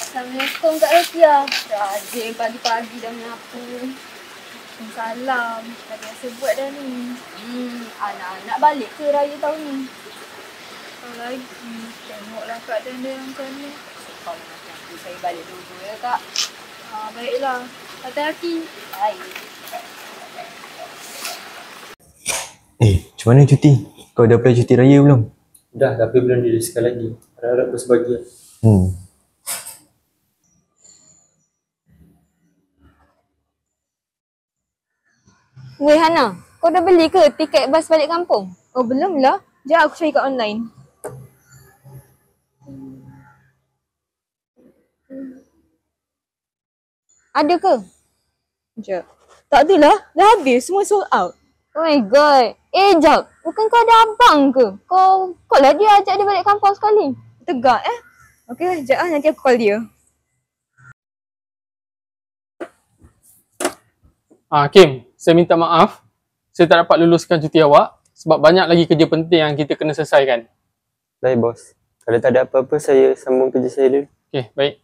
Assalamualaikum Kak Rokia. Rajin pagi-pagi dah menyapu. Salam. Dah biasa buat dah ni. Anak-anak balik ke raya tahun ni? Tak lagi. Tengoklah keadaan dia macam ni. Kalau nanti saya balik dulu ya Kak. Baiklah. Hati-hati. Baik. Macam mana cuti? Kau dah apply cuti raya belum? Dah, tapi belum dirisikan lagi. Harap-harap bersebahagia. Weh Hana, kau dah beli ke tiket bas balik kampung? Oh belum lah. Sekejap aku cari kat online. Ada ke? Sekejap. Tak adalah. Dah habis. Semua sold out. Oh my god. Jap. Bukan kau ada abang ke? Kau lah dia ajak dia balik kampung sekali. Tegak Okey, sekejap nanti aku call dia. Kim, saya minta maaf. Saya tak dapat luluskan cuti awak sebab banyak lagi kerja penting yang kita kena selesaikan. Baik bos. Kalau tak ada apa-apa, saya sambung kerja saya dulu. Okey, baik.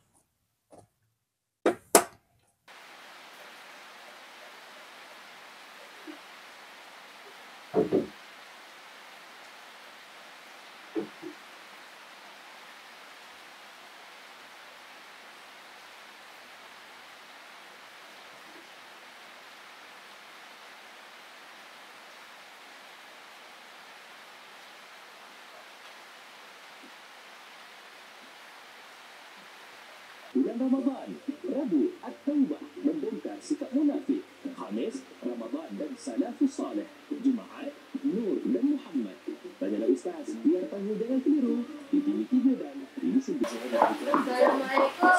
Bulan Ramadan, Rabu At-Taubah membongkar sikap munafik. Khamis, Ramadan dan Salafus Saleh. Jumaat, Nur dan Muhammad. Tanyalah Ustaz, biar tahu jangan keliru. Di TV3 dan TV9. Assalamualaikum.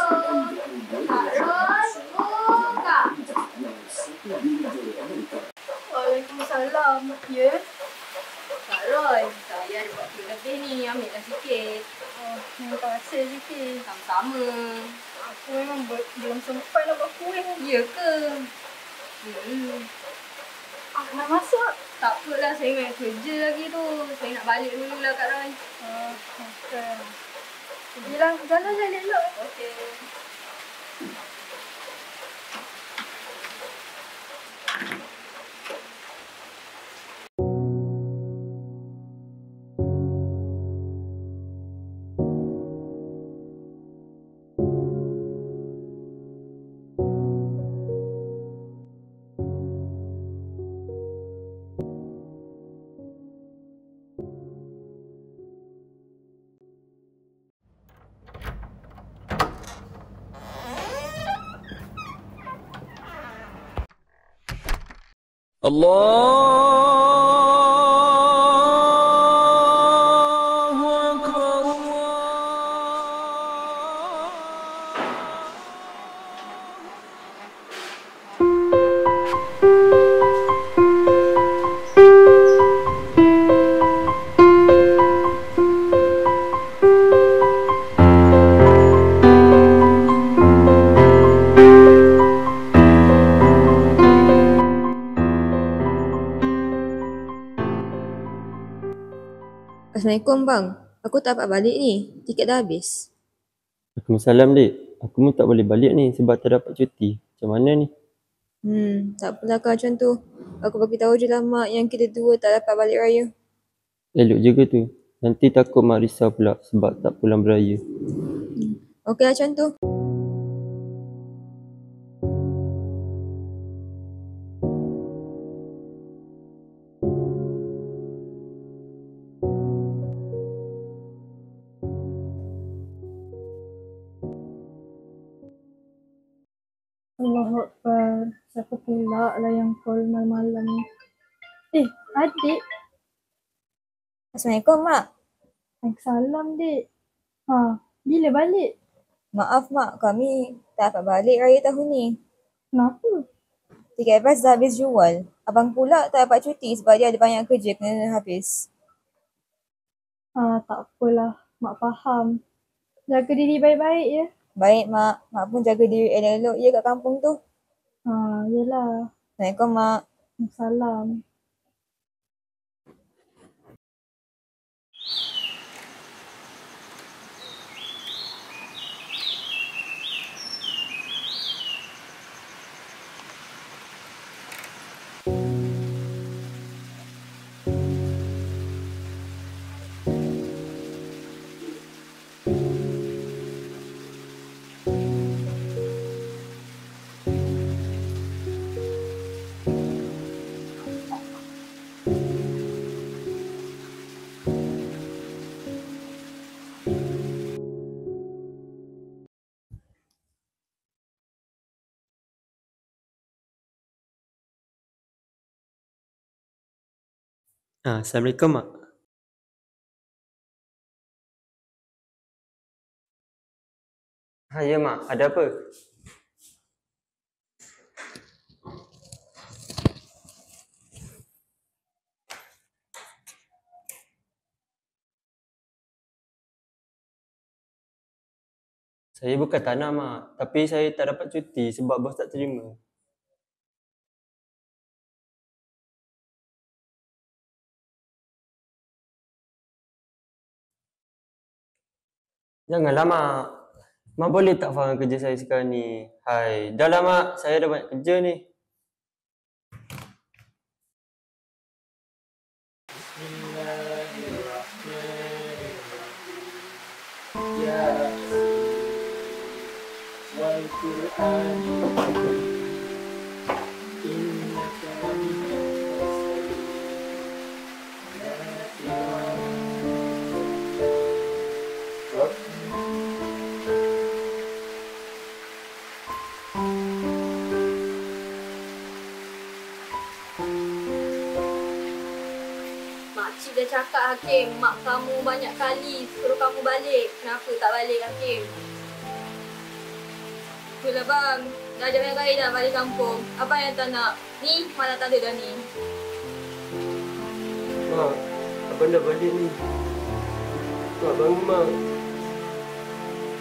Kak Roy, buka. Waalaikumsalam. Ya? Kak Roy, saya ada buat kuih lebih ni. Ambillah sikit. Terima kasih sikit. Sama-sama. Aku memang belum sempat nak buat kuih. Ya ke? Nak masak? Tak apalah, saya ingat kerja lagi tu. Saya nak balik dulu lah Kak Roy. Okey. Yelah, jalan saya elok. Okey. Allahu Akbar. Assalamualaikum bang. Aku tak dapat balik ni. Tiket dah habis. Waalaikumsalam, Dek. Aku pun tak boleh balik ni sebab tak dapat cuti. Macam mana ni? Tak apalah kau macam tu. Aku bagi tahu je lah mak yang kita dua tak dapat balik raya. Elok juga tu. Nanti takut mak risau pula sebab tak pulang beraya. Okey lah macam tu. Allahu Akbar. Siapa pula lah yang call malam-malam ni? Adik. Assalamualaikum mak. Waalaikumsalam dek. Bila balik? Maaf mak, kami tak dapat balik raya tahun ni. Kenapa? Tiket bas dah habis jual. Abang pula tak dapat cuti sebab dia ada banyak kerja kena habis. Tak apalah, mak faham. Jaga diri baik-baik ya. Baik mak, mak pun jaga diri elok-elok ya kat kampung tu. Yelah. Assalamualaikum mak. Waalaikumsalam. Assalamualaikum, Mak. Ya, Mak. Ada apa? Saya bukan tak nak, Mak. Tapi saya tak dapat cuti sebab bos tak terima. Janganlah, Mak. Mak boleh tak faham kerja saya sekarang ni? Hai, dah lah, Mak. Saya dah banyak kerja ni. Makcik dah cakap Hakim, mak kamu banyak kali suruh kamu balik. Kenapa tak balik Hakim? Itulah bang, dah ada banyak kali dah balik kampung. Apa yang tak nak? Ni mana tak ada dah ni. Mak, abang dah balik ni. Mak, bangun, Mak.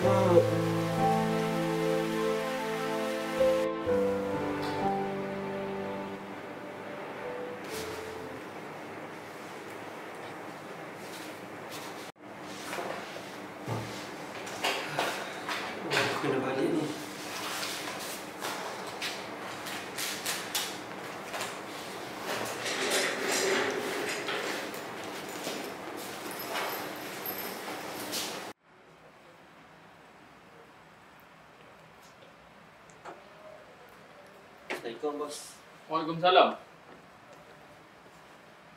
Mak. Aku dah balik ni. Assalamualaikum, bos. Waalaikumsalam.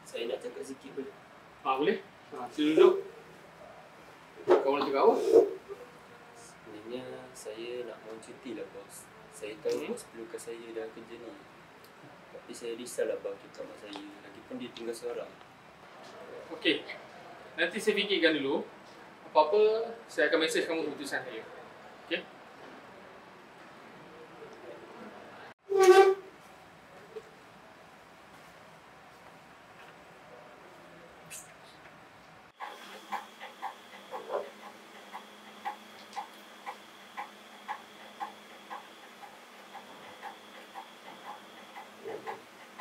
Saya nak cakap sikit boleh? Boleh? Sila duduk. Kau nak cakap apa? Sebenarnya saya nak mohon cuti lah, bos. Saya tahu bos perlukan saya dalam kerja ni. Tapi saya risaulah bang cakap mak saya. Lagipun dia tinggal seorang. Okey. Nanti saya fikirkan dulu. Apa-apa, saya akan mesej kamu keputusan saya. Okey?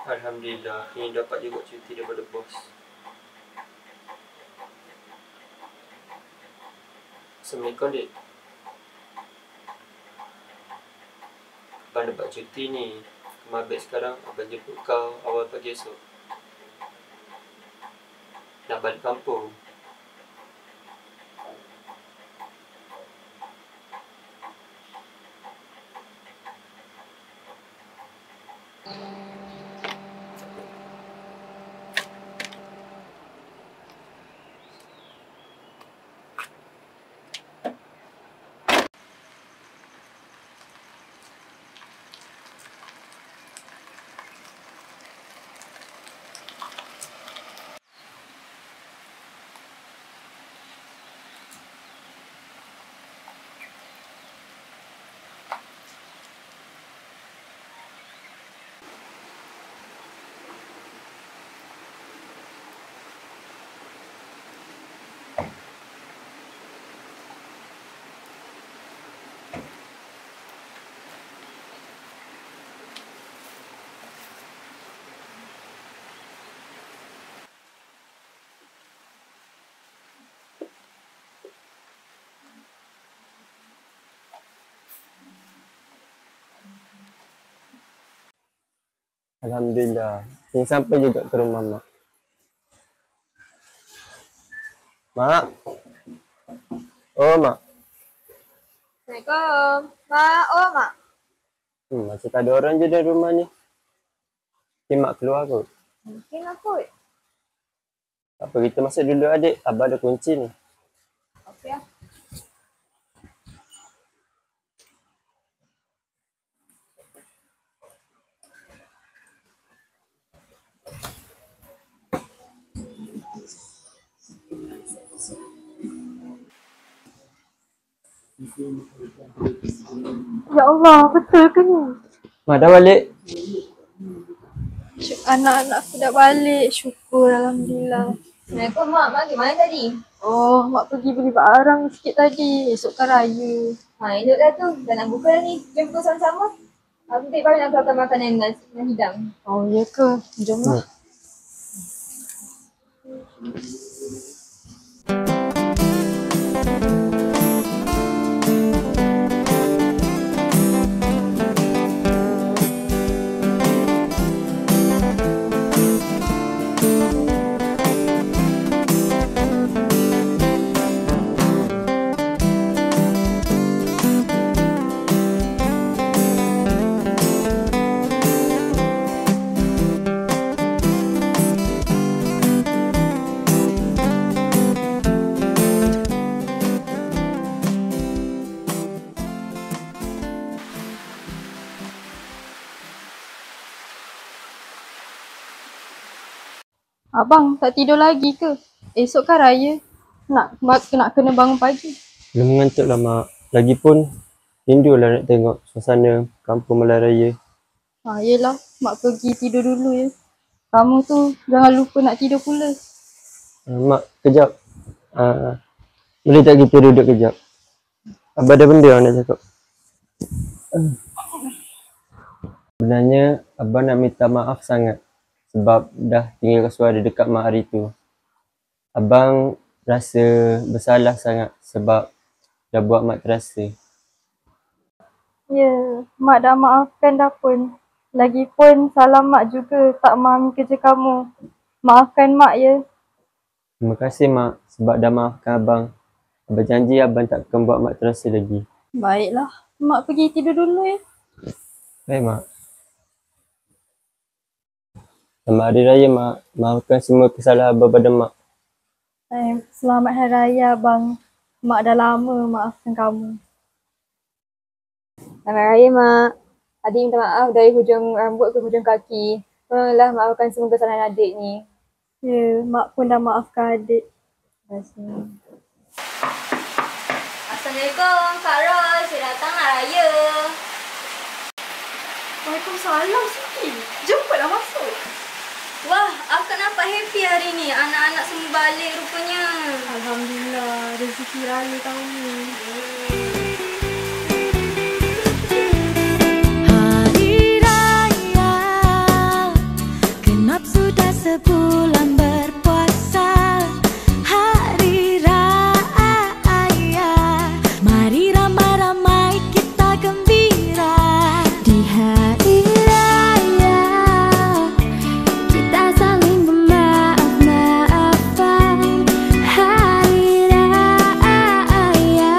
Alhamdulillah, ini dapat juga cuti daripada bos. Assalamualaikum, Dik. Abang dapat cuti ni. Mabek sekarang, abang jemput kau awal pagi esok. Nak balik kampung. Alhamdulillah. Ini sampai juga ke rumah mak. Mak. Oh, mak. Assalamualaikum. Mak, oh mak. Masih tak ada orang je dalam rumah ni. Mungkin mak keluar kot. Mungkin lah kot. Apa kita masuk dulu adik. Abah ada kunci ni. Okey lah. Ya Allah, betul ke ni? Mak dah balik. Anak-anak aku dah balik. Syukur, Alhamdulillah. Assalamualaikum Mak. Mak pergi mana tadi? Oh, Mak pergi beli barang sikit tadi. Esok kan raya. Elok dah tu. Dah nak buka dah ni. Jom buka sama-sama. Aku tak nak keluarkan makanan dan hidang. Oh, ya ke? Jomlah. Abang, tak tidur lagi ke? Esok kan raya. Nak kena bangun pagi. Belum mengantuk lah Mak. Lagipun rindulah nak tengok suasana kampung Malam Raya. Yelah, Mak pergi tidur dulu ya. Kamu tu jangan lupa nak tidur pula. Mak, kejap. Boleh tak kita duduk kejap? Abah ada benda yang nak cakap. Sebenarnya Abah nak minta maaf sangat sebab dah tinggalkan suara dekat Mak hari tu. Abang rasa bersalah sangat sebab dah buat Mak terasa. Ya, Mak dah maafkan dah pun. Lagipun salah Mak juga tak memahami kerja kamu. Maafkan Mak ya. Terima kasih Mak sebab dah maafkan Abang. Abang janji Abang tak akan buat Mak terasa lagi. Baiklah, Mak pergi tidur dulu ya. Baik Mak. Selamat Hari Raya Mak. Maafkan semua kesalahan Abang pada Mak. Selamat Hari Raya Abang. Mak dah lama maafkan kamu. Selamat Raya Mak. Adik minta maaf dari hujung rambut ke hujung kaki. Tolonglah maafkan semua kesalahan adik ni. Ya, Mak pun dah maafkan adik. Terima kasih. Assalamualaikum Kak Ros. Saya datang nak raya. Waalaikumsalam Siti. Cepatlah masuk. Wah, akak nampak happy hari ni. Anak-anak semua balik rupanya. Alhamdulillah, rezeki raya tahun ni. Hari Raya, genap sudah sebulan berpuasa. Hari Raya, mari ramai-ramai kita gembira. Di hari Raya, kita saling bermaaf-maafan. Hari Raya,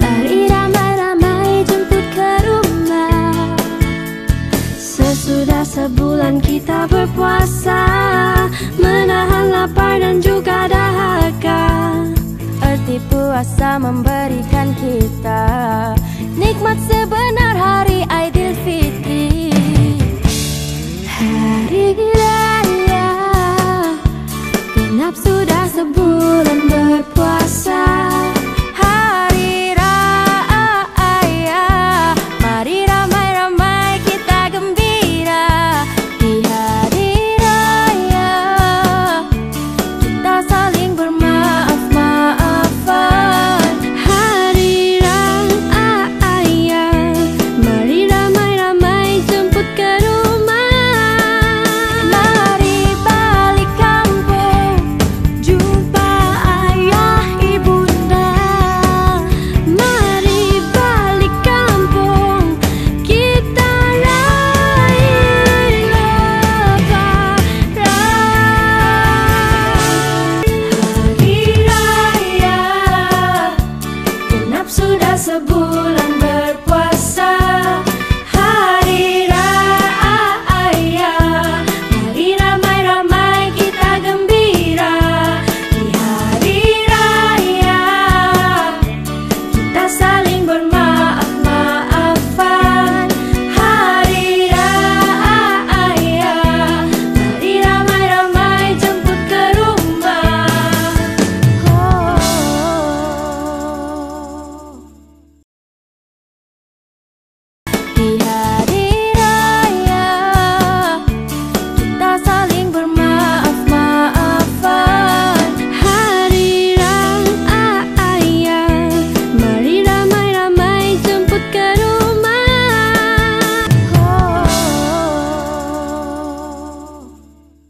mari ramai-ramai jemput ke rumah. Sesudah sebulan kita berpuasa, menahan lapar dan juga dahaga. Arti puasa memberikan kita nikmat sebenar hari Aidilfitri. Hari Raya, genap sudah sebulan berpuasa. Hari Raya, mari ramai-ramai kita gembira. Di hari Raya, kita saling bermaaf-maafan. Hari Raya, mari ramai-ramai jemput ke rumah. Mari balik kampung, jumpa ayah ibunda. Mari balik kampung, kita rayain lebaran. Hari Raya, genap sudah sebulan